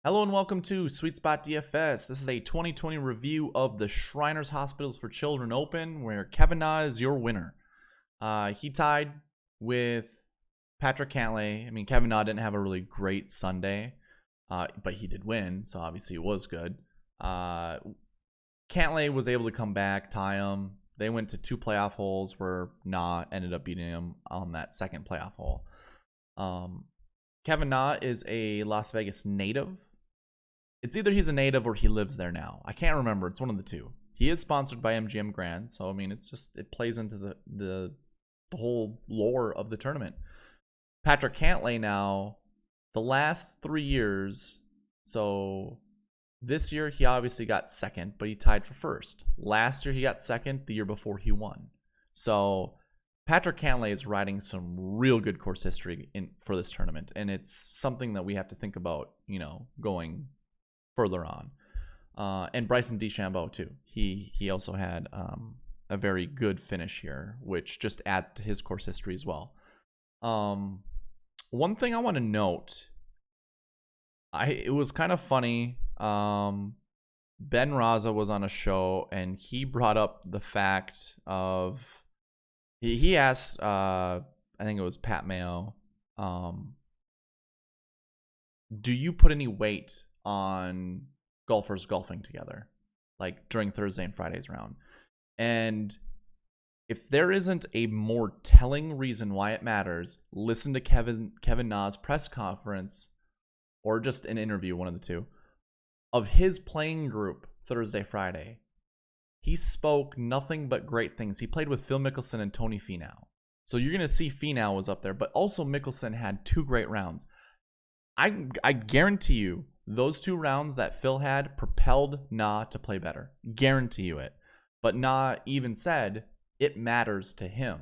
Hello and welcome to Sweet Spot DFS. This is a 2020 review of the Shriners Hospitals for Children Open, where Kevin Na is your winner. He tied with Patrick Cantlay. I mean, Kevin Na didn't have a really great Sunday, but he did win, so obviously it was good. Cantlay was able to come back, tie him. They went to 2 playoff holes where Na ended up beating him on that second playoff hole. Kevin Na is a Las Vegas native. It's either he's a native or he lives there now. I can't remember. It's one of the two. He is sponsored by MGM Grand, so I mean, it plays into the whole lore of the tournament. Patrick Cantlay now, the last 3 years, so this year he obviously got second, but he tied for first. Last year he got second. The year before he won. So Patrick Cantlay is riding some real good course history for this tournament, and it's something that we have to think about, going further on. And Bryson DeChambeau too. He also had a very good finish here, which just adds to his course history as well. One thing I want to note, it was kind of funny. Ben Raza was on a show and he brought up the fact of he asked I think it was Pat Mayo, do you put any weight on golfers golfing together, like during Thursday and Friday's round? And if there isn't a more telling reason why it matters, listen to Kevin Na's press conference or just an interview, one of the two, of his playing group Thursday, Friday. He spoke nothing but great things. He played with Phil Mickelson and Tony Finau. So you're going to see Finau was up there, but also Mickelson had 2 great rounds. I guarantee you those 2 rounds that Phil had propelled Na to play better. Guarantee you it. But Na even said it matters to him.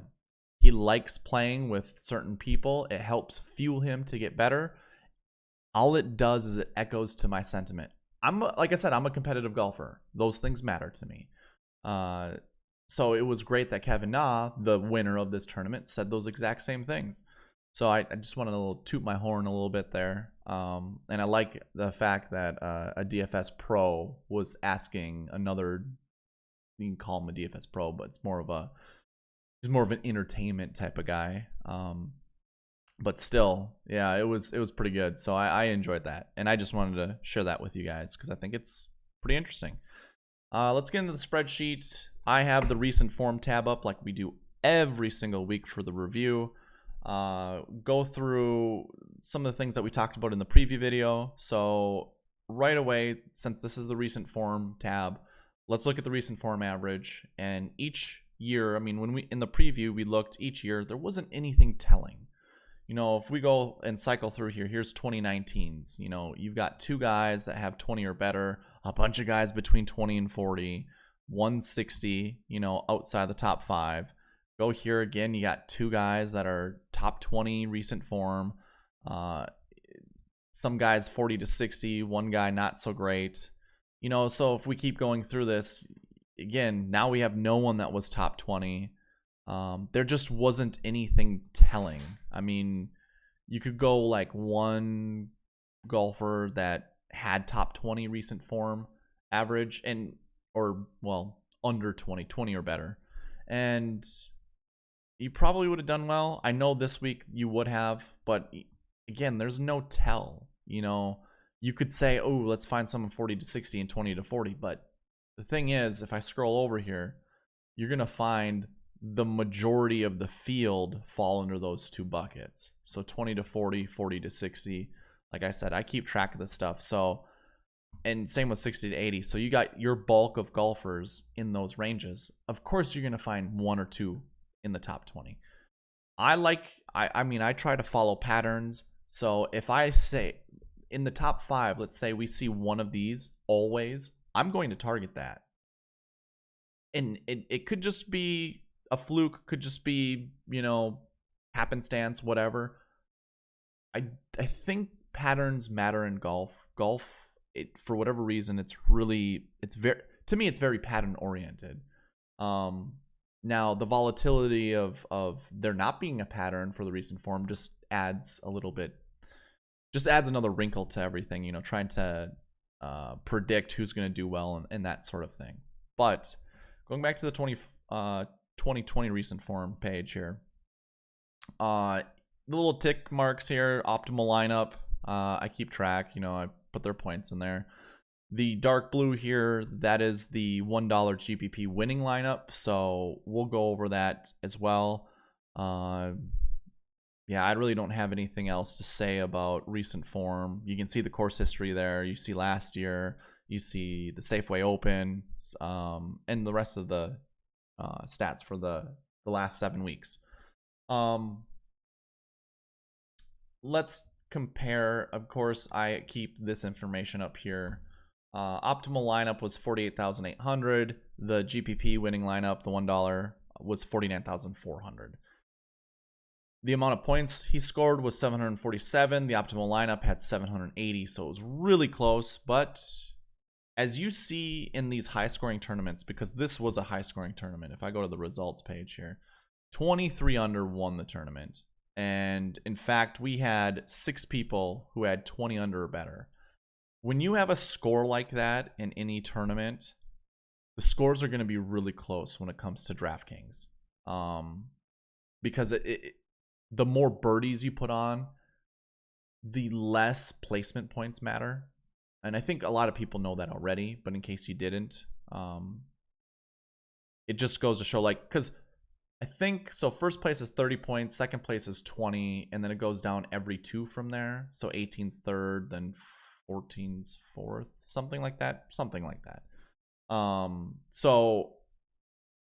He likes playing with certain people. It helps fuel him to get better. All it does is it echoes to my sentiment. Like I said, I'm a competitive golfer. Those things matter to me. So it was great that Kevin Na, the winner of this tournament, said those exact same things. So I just wanted to toot my horn a little bit there. And I like the fact that a DFS pro was asking another, you can call him a DFS pro, but he's more of an entertainment type of guy. But still, yeah, it was pretty good. So I enjoyed that. And I just wanted to share that with you guys because I think it's pretty interesting. Let's get into the spreadsheet. I have the recent form tab up like we do every single week for the review. Go through some of the things that we talked about in the preview video. So right away, since this is the recent form tab, let's look at the recent form average. And each year, I mean, when we in the preview we looked each year, there wasn't anything telling. If we go and cycle through here, here's 2019's. You've got 2 guys that have 20 or better, a bunch of guys between 20 and 40, 160, outside the top 5. Go here again, you got 2 guys that are top 20 recent form. Some guys 40 to 60, one guy not so great. So if we keep going through this, again, now we have no one that was top 20. There just wasn't anything telling. I mean, you could go like one golfer that had top 20 recent form average or under 20 or better. And you probably would have done well. I know this week you would have, but again, there's no tell. You could say, oh, let's find someone 40 to 60 and 20 to 40. But the thing is, if I scroll over here, you're going to find the majority of the field fall under those 2 buckets. So 20 to 40, 40 to 60. Like I said, I keep track of this stuff. So, and same with 60 to 80. So you got your bulk of golfers in those ranges. Of course, you're going to find 1 or 2 in the top 20. I try to follow patterns. So if I say in the top 5, let's say we see one of these always, I'm going to target that. And it could just be a fluke, could just be, happenstance, whatever. I think patterns matter in golf. For whatever reason, it's very pattern oriented. Now, the volatility of there not being a pattern for the recent form just adds a little bit just adds another wrinkle to everything, you know, trying to predict who's going to do well and that sort of thing. But going back to the 2020 recent form page here, the little tick marks here, optimal lineup, I keep track, you know, I put their points in there. The dark blue here, that is the $1 GPP winning lineup, so we'll go over that as well. Yeah, I really don't have anything else to say about recent form. You can see the course history there. You see last year. You see the Safeway Open, and the rest of the stats for the last 7 weeks. Let's compare. Of course, I keep this information up here. Optimal lineup was 48,800. The GPP winning lineup, the $1, was 49,400. The amount of points he scored was 747. The optimal lineup had 780, so it was really close. But as you see in these high-scoring tournaments, because this was a high-scoring tournament, if I go to the results page here, 23 under won the tournament. And in fact, we had 6 people who had 20 under or better. When you have a score like that in any tournament, the scores are going to be really close when it comes to DraftKings. Because the more birdies you put on, the less placement points matter. And I think a lot of people know that already, but in case you didn't, it just goes to show, like, because I think, so first place is 30 points, second place is 20, and then it goes down every 2 from there. So 18's third, then 14's fourth, something like that. So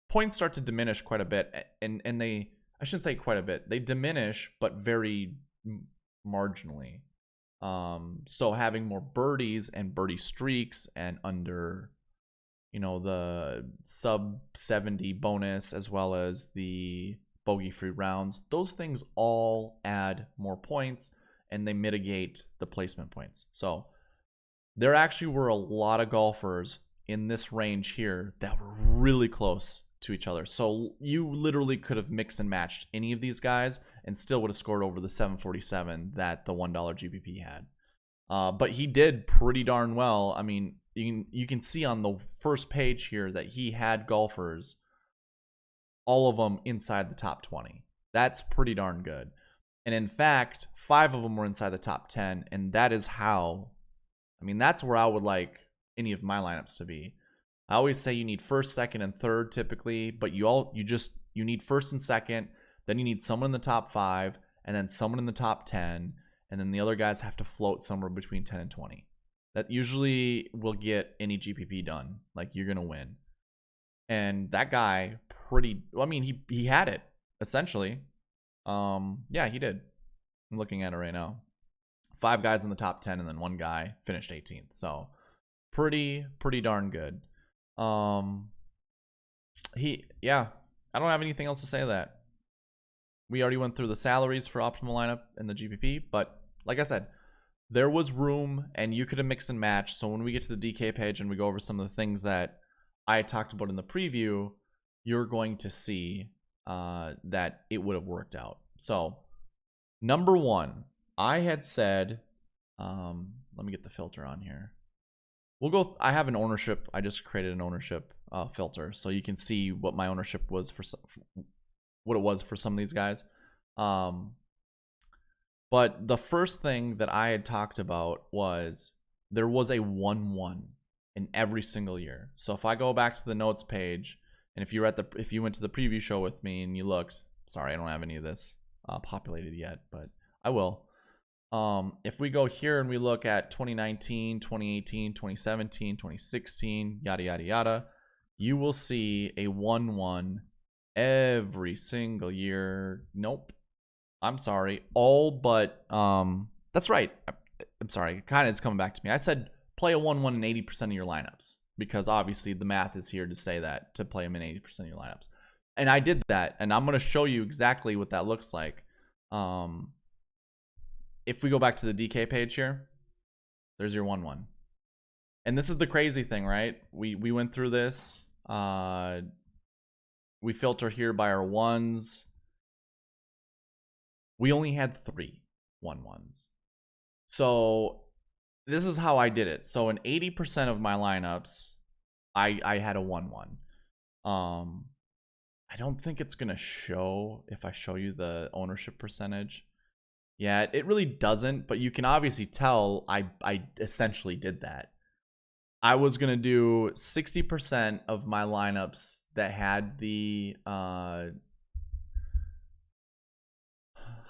points start to diminish quite a bit, and they, I shouldn't say quite a bit. They diminish, but very marginally. So having more birdies and birdie streaks and under, you know, the sub 70 bonus as well as the bogey-free rounds, those things all add more points and they mitigate the placement points. So there actually were a lot of golfers in this range here that were really close to each other. So you literally could have mixed and matched any of these guys and still would have scored over the 747 that the $1 GPP had. But he did pretty darn well. I mean, you can see on the first page here that he had golfers, all of them inside the top 20. That's pretty darn good. And in fact, 5 of them were inside the top 10, and that is how, I mean, that's where I would like any of my lineups to be. I always say you need first, second, and third typically, but you need first and second, then you need someone in the top 5, and then someone in the top 10, and then the other guys have to float somewhere between 10 and 20. That usually will get any GPP done. Like, you're gonna win. And that guy he had it essentially. Yeah, he did. I'm looking at it right now. 5 guys in the top 10, and then 1 guy finished 18th. So pretty darn good. I don't have anything else to say to that. We already went through the salaries for optimal lineup and the GPP, but like I said, there was room and you could have mixed and matched. So when we get to the DK page and we go over some of the things that I talked about in the preview, you're going to see that it would have worked out. So number 1, I had said, let me get the filter on here. I have an ownership. I just created an ownership filter, so you can see what my ownership was for what it was for some of these guys. But the first thing that I had talked about was there was a 1-1 in every single year. So if I go back to the notes page, and if you went to the preview show with me and you looked, sorry, I don't have any of this populated yet, but I will. If we go here and we look at 2019, 2018, 2017, 2016, yada, yada, yada, you will see a 1-1 every single year. Nope. I'm sorry. All but, that's right. I'm sorry. Kind of it's coming back to me. I said play a 1-1 in 80% of your lineups because obviously the math is here to say that, to play them in 80% of your lineups. And I did that, and I'm going to show you exactly what that looks like. If we go back to the DK page here, there's your 1-1. And this is the crazy thing, right? We went through this. We filter here by our 1s. We only had 3 1-1s. So this is how I did it. So in 80% of my lineups, I had a 1-1. I don't think it's gonna show if I show you the ownership percentage. Yeah, it really doesn't, but you can obviously tell I essentially did that. I was gonna do 60% of my lineups that had the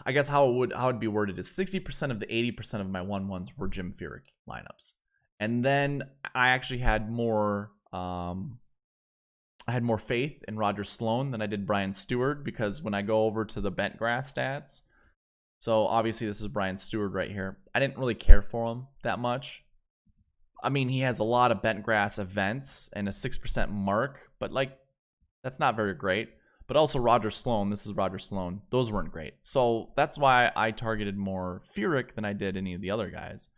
I guess how it'd be worded is 60% of the 80% of my 1-1s were Jim Furyk lineups. And then I actually had more faith in Roger Sloan than I did Brian Stuard, because when I go over to the bent grass stats, so obviously this is Brian Stuard right here. I didn't really care for him that much. I mean, he has a lot of bent grass events and a 6% mark, but like that's not very great. But also Roger Sloan, this is Roger Sloan, those weren't great. So that's why I targeted more Furyk than I did any of the other guys.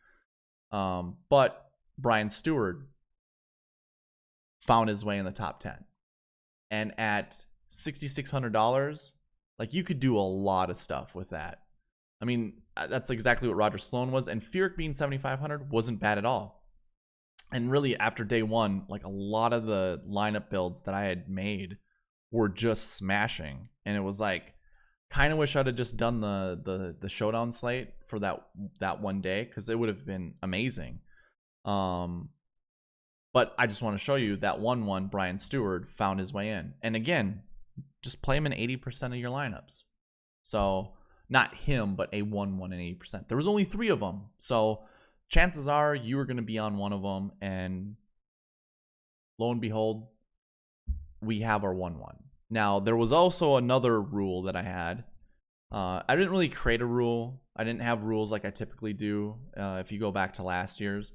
But Brian Stuard found his way in the top 10. And at $6,600, like you could do a lot of stuff with that. I mean, that's exactly what Roger Sloan was. And Furyk being 7,500 wasn't bad at all. And really, after day one, like a lot of the lineup builds that I had made were just smashing. And it was like, kind of wish I'd have just done the showdown slate for that one day, because it would have been amazing. But I just want to show you that 1-1 Brian Stuard found his way in. And again, just play him in 80% of your lineups. So not him, but a 1-1 and 80%. There was only 3 of them. So chances are you are going to be on one of them. And lo and behold, we have our 1-1. Now, there was also another rule that I had. I didn't really create a rule. I didn't have rules like I typically do if you go back to last year's.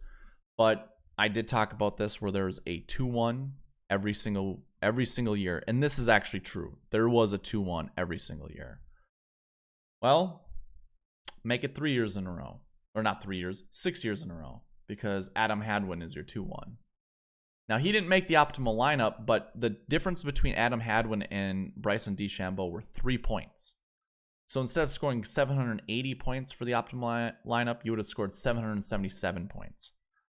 But I did talk about this where there's a 2-1 every single year. And this is actually true. There was a 2-1 every single year. Well, make it 3 years in a row. Or not 3 years, 6 years in a row. Because Adam Hadwin is your 2-1. Now, he didn't make the optimal lineup, but the difference between Adam Hadwin and Bryson DeChambeau were 3 points. So instead of scoring 780 points for the optimal lineup, you would have scored 777 points,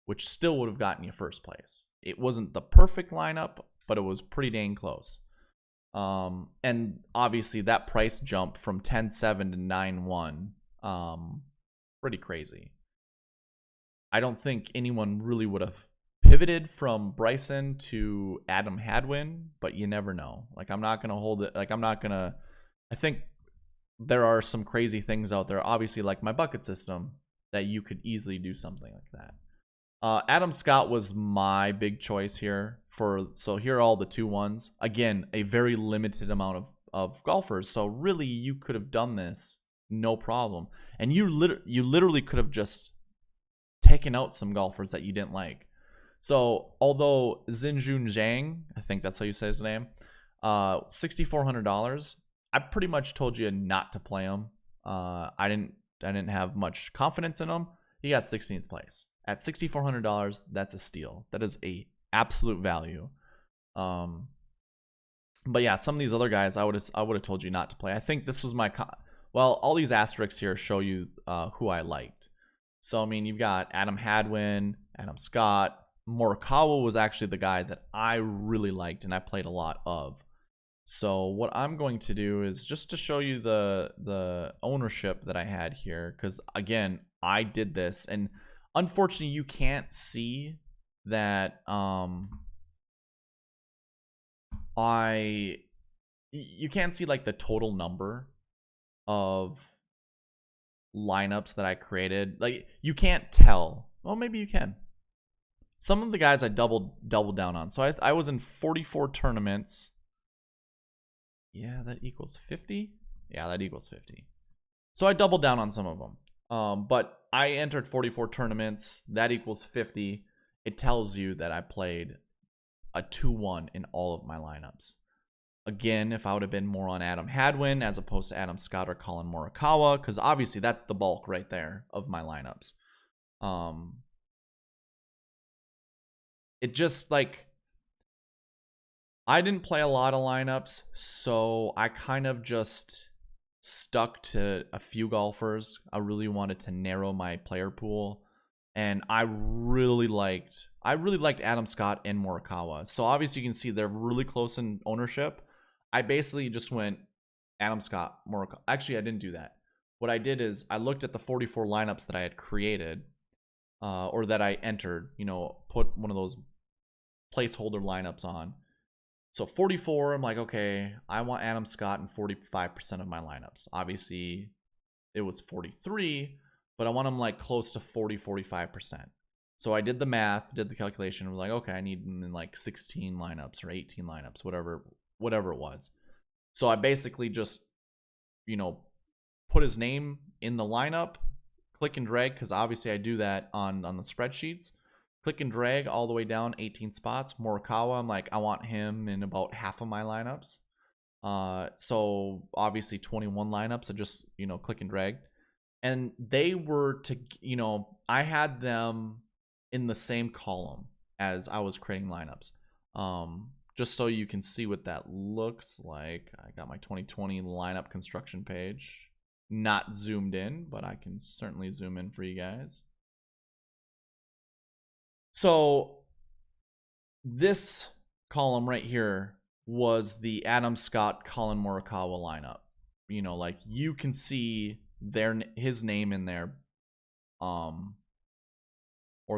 which still would have gotten you first place. It wasn't the perfect lineup, but it was pretty dang close. And obviously that price jump from 10-7 to 9-1, pretty crazy. I don't think anyone really would have pivoted from Bryson to Adam Hadwin, but you never know. Like, I'm not going to hold it. Like, I think there are some crazy things out there, obviously, like my bucket system, that you could easily do something like that. Adam Scott was my big choice here. So here are all the 2-1s. Again, a very limited amount of golfers. So really, you could have done this no problem. And you literally could have just taken out some golfers that you didn't like. So although Xinjun Zhang, I think that's how you say his name, $6,400, I pretty much told you not to play him. I didn't have much confidence in him. He got 16th place. At $6,400, that's a steal. That is a absolute value. But yeah, some of these other guys, I would have told you not to play. I think this was my all these asterisks here show you who I liked. So I mean, you've got Adam Hadwin, Adam Scott. Morikawa was actually the guy that I really liked and I played a lot of. So what I'm going to do is just to show you the ownership that I had here, because again, I did this, and unfortunately you can't see that you can't see like the total number of lineups that I created. Like, you can't tell. Well, maybe you can. Some of the guys I doubled down on. So I was in 44 tournaments. Yeah, that equals 50. Yeah, that equals 50. So I doubled down on some of them. But I entered 44 tournaments. That equals 50. It tells you that I played a 2-1 in all of my lineups. Again, if I would have been more on Adam Hadwin as opposed to Adam Scott or Colin Morikawa, because obviously that's the bulk right there of my lineups. It just, like, I didn't play a lot of lineups, so I kind of just stuck to a few golfers. I really wanted to narrow my player pool, and I really liked Adam Scott and Morikawa. So obviously you can see they're really close in ownership. I basically just went Adam Scott, Morikawa. Actually, I didn't do that. What I did is I looked at the 44 lineups that I had created, or that I entered, put one of those placeholder lineups on. So 44, I'm like, okay, I want Adam Scott in 45% of my lineups. Obviously, it was 43, but I want him like close to 45%. So I did the math, did the calculation, and was like, okay, I need him in like 16 lineups or 18 lineups, whatever it was. So I basically just, put his name in the lineup, click and drag, because obviously I do that on the spreadsheets. Click and drag all the way down 18 spots. Morikawa, I'm like, I want him in about half of my lineups. So obviously 21 lineups, I just, click and drag. And they were I had them in the same column as I was creating lineups. Just so you can see what that looks like. I got my 2020 lineup construction page. Not zoomed in, but I can certainly zoom in for you guys. So this column right here was the Adam Scott, Colin Morikawa lineup. Like you can see his name in there, or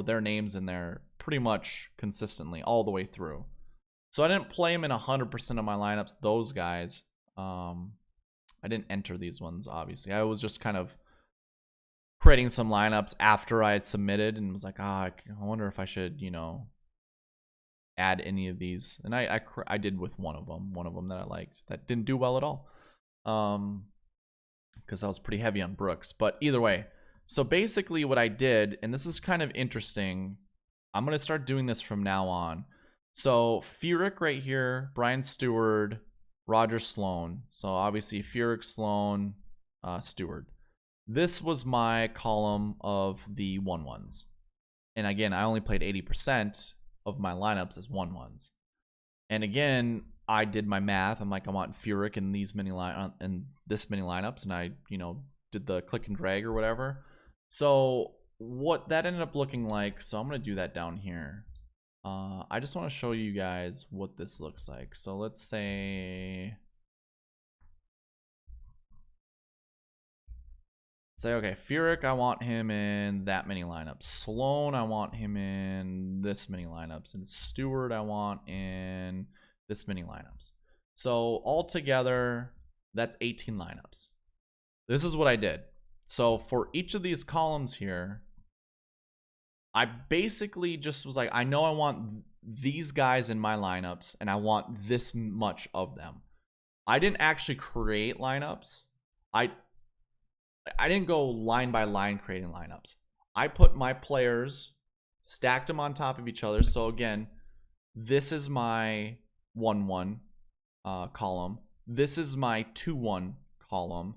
their names in there pretty much consistently all the way through. So I didn't play him in 100% of my lineups, those guys. I didn't enter these ones, obviously. I was just kind of creating some lineups after I had submitted and was like, I wonder if I should, add any of these. And I did with one of them that I liked that didn't do well at all, because I was pretty heavy on Brooks. But either way, so basically what I did, and this is kind of interesting, I'm going to start doing this from now on. So Furyk right here, Brian Stuard, Roger Sloan. So obviously Furyk, Sloan, Stuard. This was my column of the 1-1s. And again, I only played 80% of my lineups as 1-1s. And again, I did my math. I'm like, I want Furyk in this many lineups, and I, did the click and drag or whatever. So what that ended up looking like, so I'm going to do that down here. I just want to show you guys what this looks like. So let's say, okay, Furyk, I want him in that many lineups. Sloan, I want him in this many lineups. And Stuart, I want in this many lineups. So altogether, that's 18 lineups. This is what I did. So for each of these columns here, I basically just was like, I know I want these guys in my lineups, and I want this much of them. I didn't actually create lineups. I didn't go line by line creating lineups. I put my players, stacked them on top of each other. So again, this is my 1-1 column. This is my 2-1 column.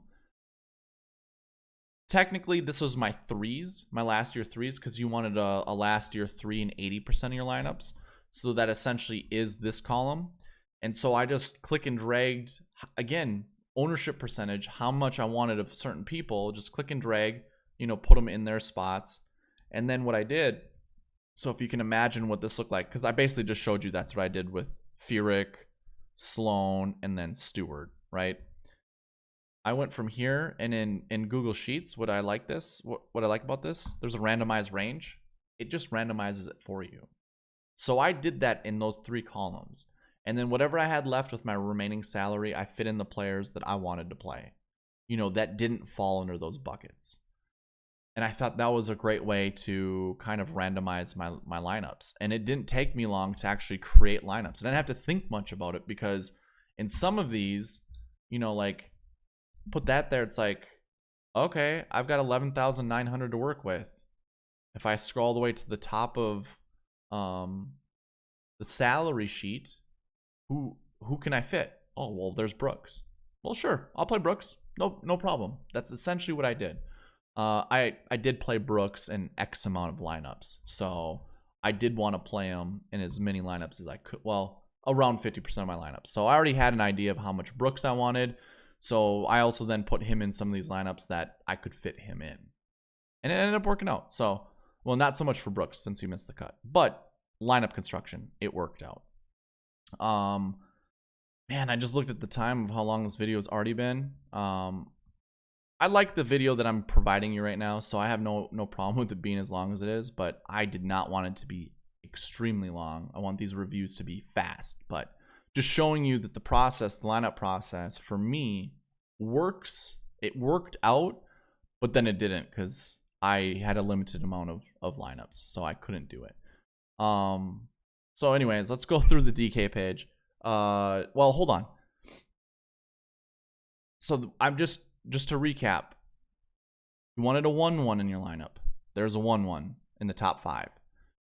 Technically, this was my threes, my last year threes, because you wanted a last year 3 and 80% of your lineups. So that essentially is this column. And so I just click and dragged, again, ownership percentage, how much I wanted of certain people, just click and drag, put them in their spots. And then what I did, so if you can imagine what this looked like, because I basically just showed you that's what I did with Furyk, Sloan, and then Stewart, right? I went from here, and in Google Sheets, what I like about this, there's a randomized range. It just randomizes it for you. So I did that in those 3 columns. And then whatever I had left with my remaining salary, I fit in the players that I wanted to play, that didn't fall under those buckets. And I thought that was a great way to kind of randomize my lineups. And it didn't take me long to actually create lineups. I didn't have to think much about it, because in some of these, like, put that there, it's like, okay, I've got 11,900 to work with. If I scroll all the way to the top of the salary sheet, who can I fit? Oh, well, there's Brooks. Well, sure, I'll play Brooks. No problem. That's essentially what I did. I did play Brooks in X amount of lineups, so I did want to play him in as many lineups as I could. Well, around 50% of my lineups. So I already had an idea of how much Brooks I wanted. So I also then put him in some of these lineups that I could fit him in. And it ended up working out. So, well, not so much for Brooks since he missed the cut. But lineup construction, it worked out. Man, I just looked at the time of how long this video has already been. I like the video that I'm providing you right now, so I have no problem with it being as long as it is, but I did not want it to be extremely long. I want these reviews to be fast, but just showing you that the process, the lineup process, for me, works. It worked out, but then it didn't because I had a limited amount of lineups, so I couldn't do it. So anyways, let's go through the DK page. Well, hold on. So I'm just to recap. You wanted a 1-1 in your lineup. There's a 1-1 in the top 5.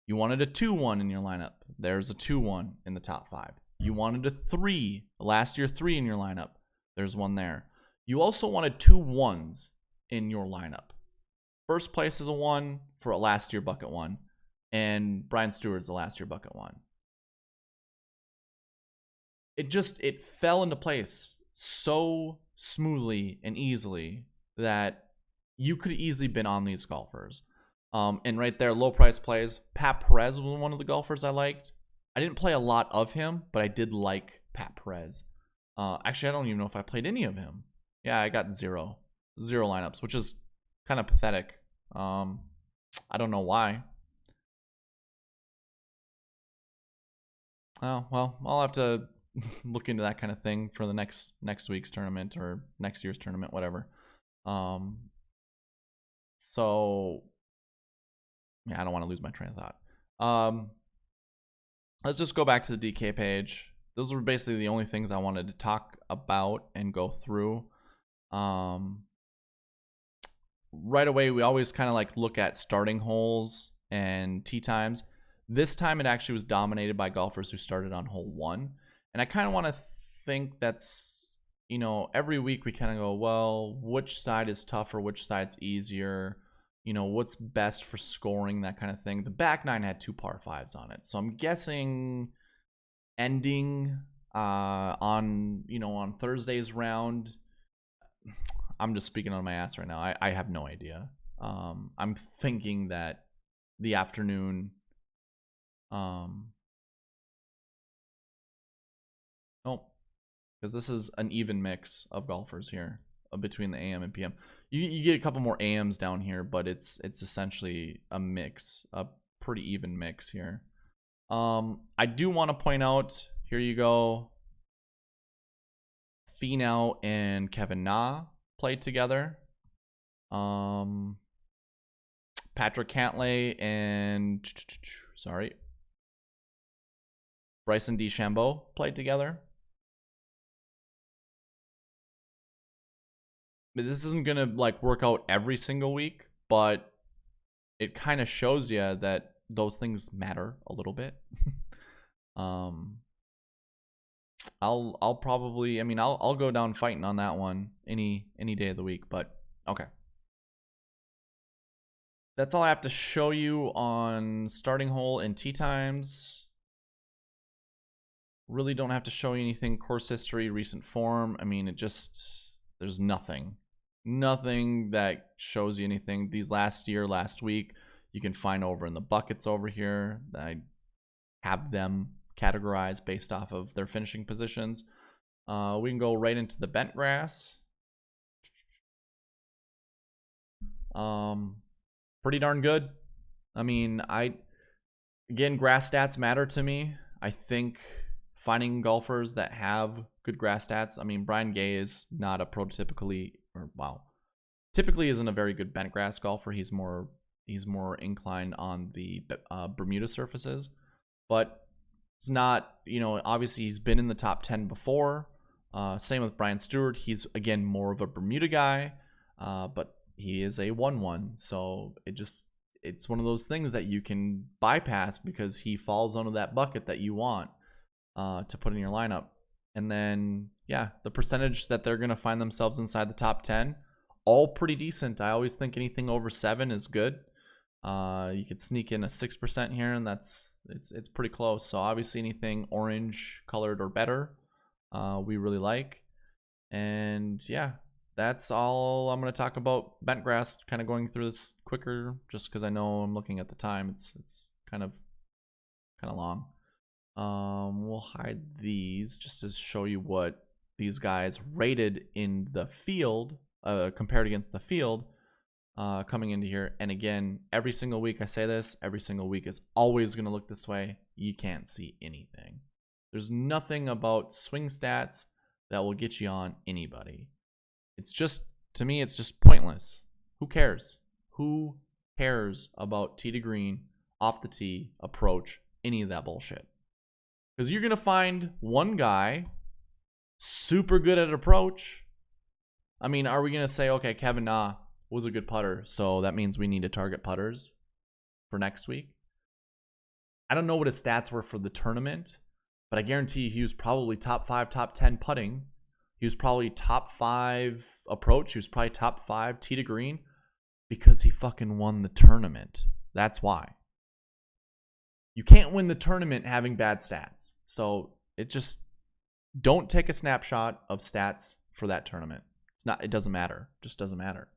You wanted a 2-1 in your lineup. There's a 2-1 in the top 5. You wanted a 3, last year 3 in your lineup. There's one there. You also wanted 2 1s in your lineup. First place is a 1 for a last year bucket 1. And Brian Stuard's the last year bucket 1. It fell into place so smoothly and easily that you could have easily been on these golfers. And right there, low price plays. Pat Perez was one of the golfers I liked. I didn't play a lot of him, but I did like Pat Perez. Actually, I don't even know if I played any of him. Yeah, I got 0 lineups, which is kind of pathetic. I don't know why. Oh, well, I'll have to look into that kind of thing for the next week's tournament or next year's tournament, whatever. So yeah, I don't want to lose my train of thought. Let's just go back to the DK page. Those were basically the only things I wanted to talk about and go through. Right away, we always kind of like look at starting holes and tee times. This time it actually was dominated by golfers who started on hole 1. And I kind of want to think that's, you know, every week we kind of go, well, which side is tougher, which side's easier, you know, what's best for scoring, that kind of thing. The back 9 had 2 par 5s on it. So I'm guessing ending on Thursday's round, I'm just speaking on my ass right now. I have no idea. I'm thinking that the afternoon, because this is an even mix of golfers here between the AM and PM. You get a couple more AMs down here, but it's essentially a mix, a pretty even mix here. I do want to point out, here you go, Finau and Kevin Na played together. Patrick Cantlay and Bryson DeChambeau played together. But this isn't gonna like work out every single week, but it kind of shows you that those things matter a little bit. I'll probably, I mean, I'll go down fighting on that one any day of the week, but okay. That's all I have to show you on starting hole and tee times. Really don't have to show you anything course history, recent form. I mean, there's nothing that shows you anything. These last week, you can find over in the buckets over here. I have them categorized based off of their finishing positions. We can go right into the bent grass. Pretty darn good. I mean, again, grass stats matter to me. I think finding golfers that have good grass stats. I mean, Brian Gay is not a typically isn't a very good bent grass golfer. He's more inclined on the Bermuda surfaces, but it's not, obviously he's been in the top 10 before. Same with Brian Stuard. He's again more of a Bermuda guy, but he is a 1-1. So it's one of those things that you can bypass because he falls under that bucket that you want to put in your lineup. And then, yeah, the percentage that they're going to find themselves inside the top 10, all pretty decent. I always think anything over 7 is good. You could sneak in a 6% here, and it's pretty close. So obviously anything orange colored or better, we really like. And yeah, that's all I'm going to talk about bentgrass. Kind of going through this quicker just because I know I'm looking at the time. It's kind of long. We'll hide these just to show you what these guys rated in the field, compared against the field, coming into here. And again, every single week I say this, every single week is always going to look this way. You can't see anything. There's nothing about swing stats that will get you on anybody. It's just, to me, it's just pointless. Who cares? Who cares about tee to green, off the tee, approach, any of that bullshit? Because you're going to find one guy super good at approach. I mean, are we going to say, okay, Kevin Na was a good putter, so that means we need to target putters for next week? I don't know what his stats were for the tournament, but I guarantee you he was probably top 5, top 10 putting. He was probably top 5 approach. He was probably top 5 tee to green because he fucking won the tournament. That's why. You can't win the tournament having bad stats. So don't take a snapshot of stats for that tournament. It doesn't matter. It just doesn't matter.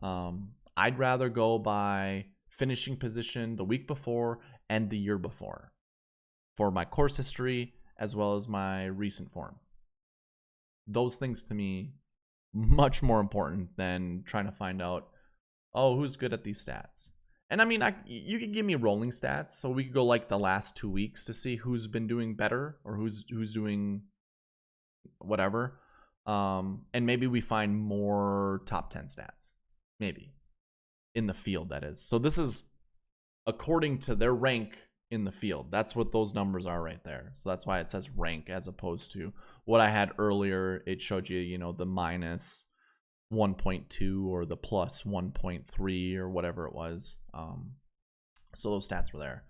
I'd rather go by finishing position the week before and the year before for my course history as well as my recent form. Those things to me much more important than trying to find out, oh, who's good at these stats. And I mean, you could give me rolling stats, so we could go like the last 2 weeks to see who's been doing better or who's doing whatever. And maybe we find more top 10 stats, maybe in the field, that is. So this is according to their rank in the field. That's what those numbers are right there. So that's why it says rank as opposed to what I had earlier. It showed you, the minus 1.2 or the plus 1.3 or whatever it was. So those stats were there.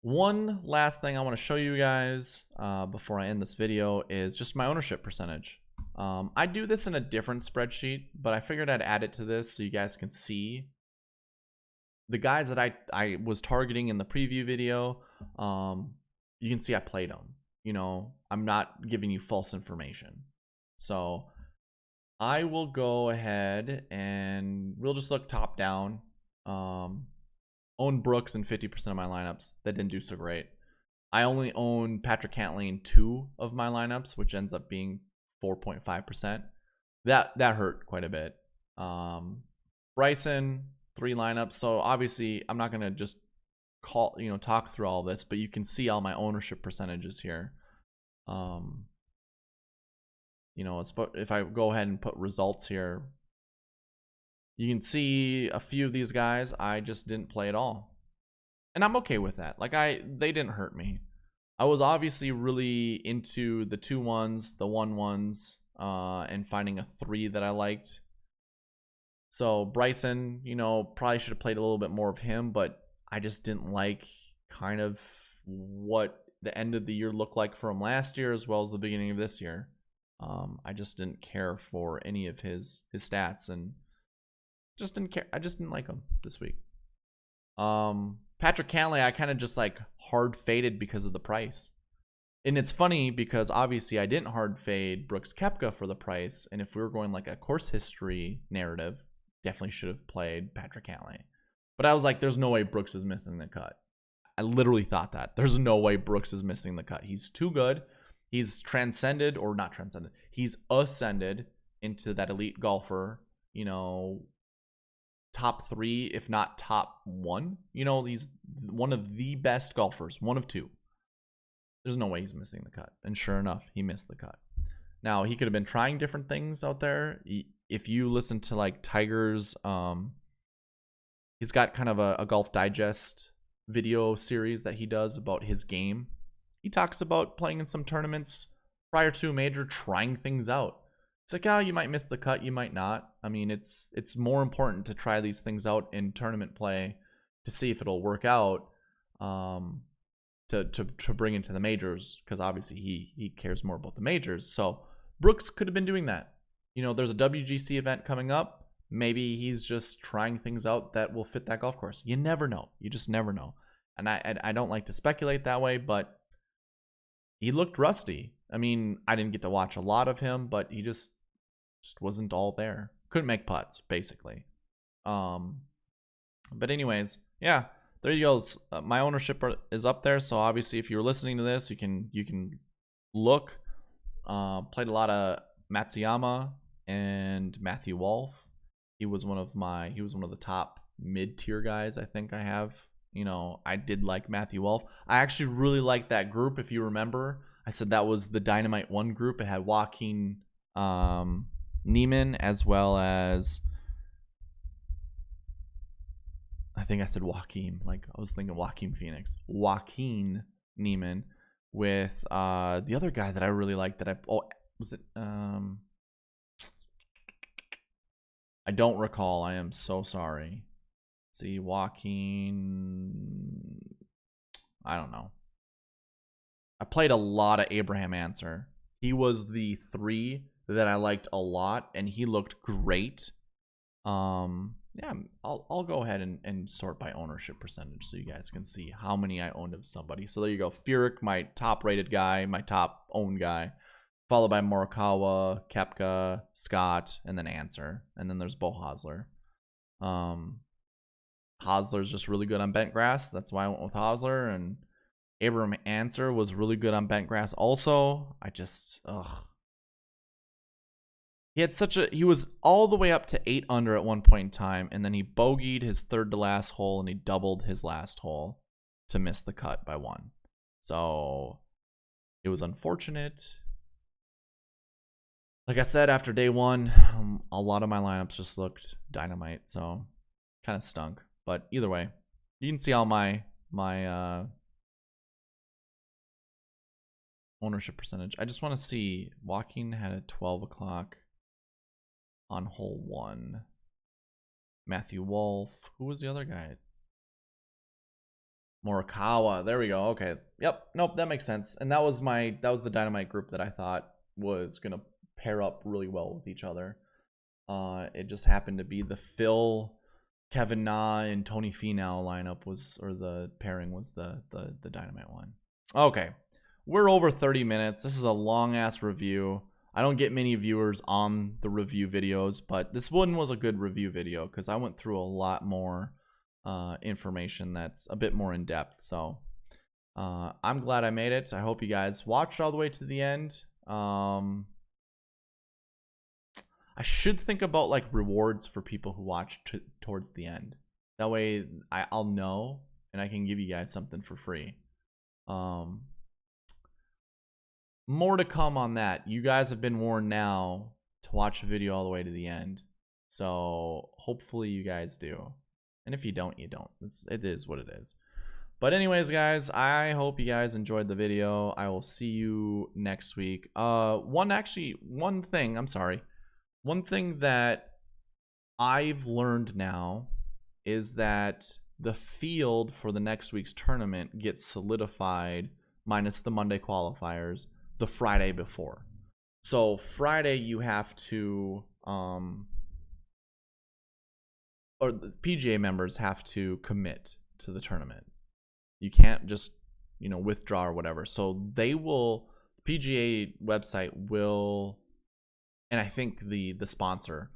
One last thing I want to show you guys before I end this video is just my ownership percentage. I do this in a different spreadsheet, but I figured I'd add it to this so you guys can see the guys that I was targeting in the preview video. You can see I played them. I'm not giving you false information. So I will go ahead and we'll just look top down. Own Brooks in 50% of my lineups. That didn't do so great. I only own Patrick Cantlay in 2 of my lineups, which ends up being 4.5%. That hurt quite a bit. Bryson, 3 lineups. So obviously I'm not gonna just talk through all this, but you can see all my ownership percentages here. If I go ahead and put results here, you can see a few of these guys I just didn't play at all. And I'm okay with that. They didn't hurt me. I was obviously really into the 2-1s, the 1-1s, and finding a 3 that I liked. So Bryson, probably should have played a little bit more of him, but I just didn't like kind of what the end of the year looked like for him last year as well as the beginning of this year. I just didn't care for any of his stats and just didn't care. I just didn't like him this week. Patrick Cantlay, I kind of just hard faded because of the price. And it's funny because obviously I didn't hard fade Brooks Koepka for the price. And if we were going a course history narrative, definitely should have played Patrick Cantlay. But I was like, there's no way Brooks is missing the cut. I literally thought that. There's no way Brooks is missing the cut. He's too good. He's transcended, or not transcended. He's ascended into that elite golfer, top 3, if not top 1. He's one of the best golfers, one of 2. There's no way he's missing the cut. And sure enough, he missed the cut. Now, he could have been trying different things out there. If you listen to Tiger's, he's got kind of a Golf Digest video series that he does about his game. He talks about playing in some tournaments prior to a major, trying things out. It's like, oh, you might miss the cut, you might not. I mean, it's more important to try these things out in tournament play to see if it'll work out, to bring into the majors, because obviously he cares more about the majors. So Brooks could have been doing that. There's a WGC event coming up. Maybe he's just trying things out that will fit that golf course. You never know. You just never know. And I don't like to speculate that way, but he looked rusty. I mean, I didn't get to watch a lot of him, but he just wasn't all there. Couldn't make putts, basically. But anyways, yeah, there you go. My ownership is up there, so obviously if you're listening to this, you can look. Played a lot of Matsuyama and Matthew Wolff. He was one of the top mid-tier guys I think I have. You know, I did like Matthew Wolff. I actually really liked that group. If you remember, I said that was the Dynamite 1 group. It had Joaquin Neiman as well as, I think I said Joaquin. Like, I was thinking Joaquin Phoenix. Joaquin Neiman with the other guy that I really liked I don't recall. I am so sorry. See, Joaquin, I don't know. I played a lot of Abraham Answer. He was the 3 that I liked a lot, and he looked great. Yeah, I'll go ahead and sort by ownership percentage so you guys can see how many I owned of somebody. So there you go. Furyk, my top rated guy, my top owned guy, followed by Morikawa, Koepka, Scott, and then Answer. And then there's Bo Hosler. Hosler's just really good on bent grass. That's why I went with Hosler. And Abraham Answer was really good on bent grass also. He was all the way up to 8 under at one point in time, and then he bogeyed his third to last hole, and he doubled his last hole to miss the cut by 1. So it was unfortunate. Like I said, after day 1, a lot of my lineups just looked dynamite, so kind of stunk. But either way, you can see all my ownership percentage. I just want to see. Joaquin had a 12 o'clock on hole 1. Matthew Wolff. Who was the other guy? Morikawa. There we go. Okay. Yep. Nope. That makes sense. And that was the Dynamite group that I thought was gonna pair up really well with each other. It just happened to be the Phil, Kevin Na, and Tony Finau lineup the pairing was the Dynamite one. Okay. We're over 30 minutes. This is a long ass review. I don't get many viewers on the review videos, but this one was a good review video because I went through a lot more information that's a bit more in depth. So I'm glad I made it. I hope you guys watched all the way to the end. I should think about like rewards for people who watch towards the end. That way I'll know and I can give you guys something for free. More to come on that. You guys have been warned now to watch the video all the way to the end. So hopefully you guys do. And if you don't, you don't. It is what it is. But anyways, guys, I hope you guys enjoyed the video. I will see you next week. One thing that I've learned now is that the field for the next week's tournament gets solidified, minus the Monday qualifiers, the Friday before. So Friday you have to or the PGA members have to commit to the tournament. You can't just, withdraw or whatever. So the PGA website will, and I think the sponsor,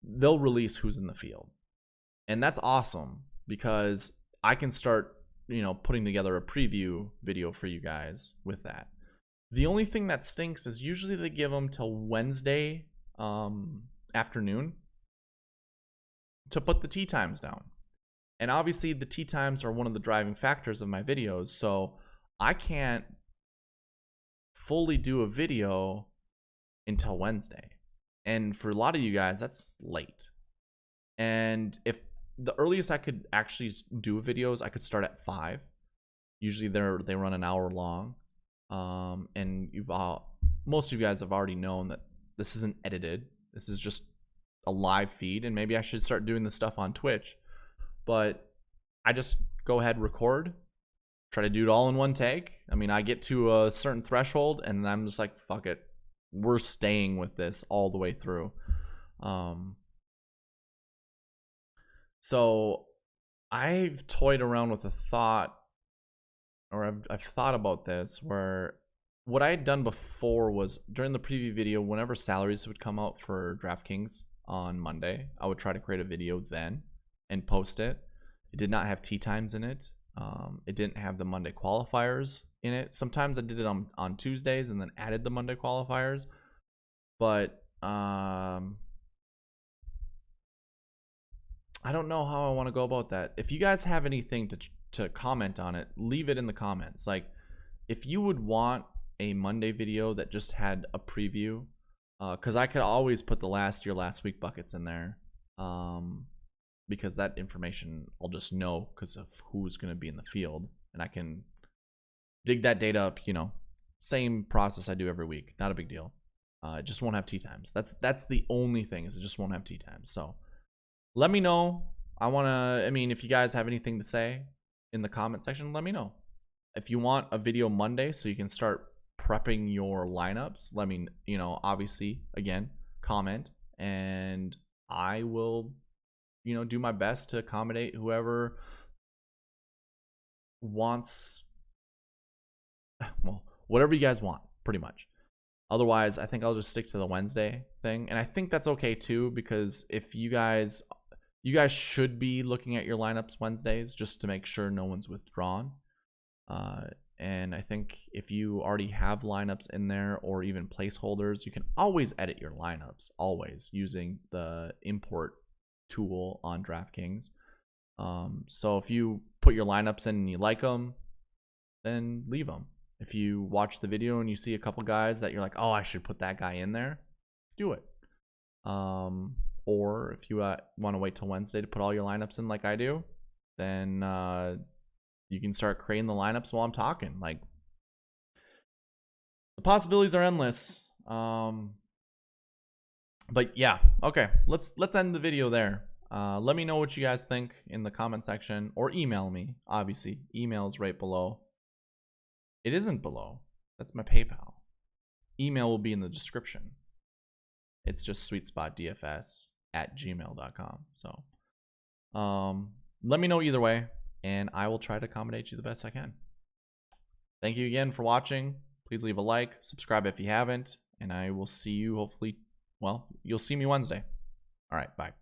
they'll release who's in the field. And that's awesome because I can start, putting together a preview video for you guys with that. The only thing that stinks is usually they give them till Wednesday afternoon to put the tee times down. And obviously the tee times are one of the driving factors of my videos, so I can't fully do a video until Wednesday. And for a lot of you guys, that's late. And if the earliest I could actually do videos, I could start at 5. Usually they run an hour long. And most of you guys have already known that this isn't edited. This is just a live feed, and maybe I should start doing this stuff on Twitch. But I just go ahead, record, try to do it all in one take. I mean, I get to a certain threshold, and I'm just like, fuck it. We're staying with this all the way through. So I've toyed around with a thought, or I've thought about this, where what I had done before was during the preview video, whenever salaries would come out for DraftKings on Monday, I would try to create a video then and post it. It did not have tee times in it. It didn't have the Monday qualifiers in it. Sometimes I did it on Tuesdays and then added the Monday qualifiers. But I don't know how I want to go about that. If you guys have anything to comment on it, leave it in the comments. Like, if you would want a Monday video that just had a preview, because I could always put the last week buckets in there, because that information I'll just know because of who's going to be in the field, and I can dig that data up. You know, same process I do every week. Not a big deal. It just won't have tee times. That's the only thing, is it just won't have tee times. So let me know. I mean, if you guys have anything to say in the comment section, let me know. If you want a video Monday so you can start prepping your lineups, let me, you know, obviously, again, comment, and I will, you know, do my best to accommodate whoever wants, well, whatever you guys want, pretty much. Otherwise, I think I'll just stick to the Wednesday thing, and I think that's okay too, because if you guys should be looking at your lineups Wednesdays just to make sure no one's withdrawn. And I think if you already have lineups in there or even placeholders, you can always edit your lineups, always, using the import tool on DraftKings. So if you put your lineups in and you like them, then leave them. If you watch the video and you see a couple guys that you're like, oh, I should put that guy in there, do it. Or if you want to wait till Wednesday to put all your lineups in like I do, then you can start creating the lineups while I'm talking. Like, the possibilities are endless. But yeah, okay. Let's end the video there. Let me know what you guys think in the comment section, or email me. Obviously, email is right below. It isn't below. That's my PayPal. Email will be in the description. It's just sweetspotdfs@gmail.com. So, let me know either way, and I will try to accommodate you the best I can. Thank you again for watching. Please leave a like, subscribe if you haven't, and I will see you hopefully, well, you'll see me Wednesday. All right, bye.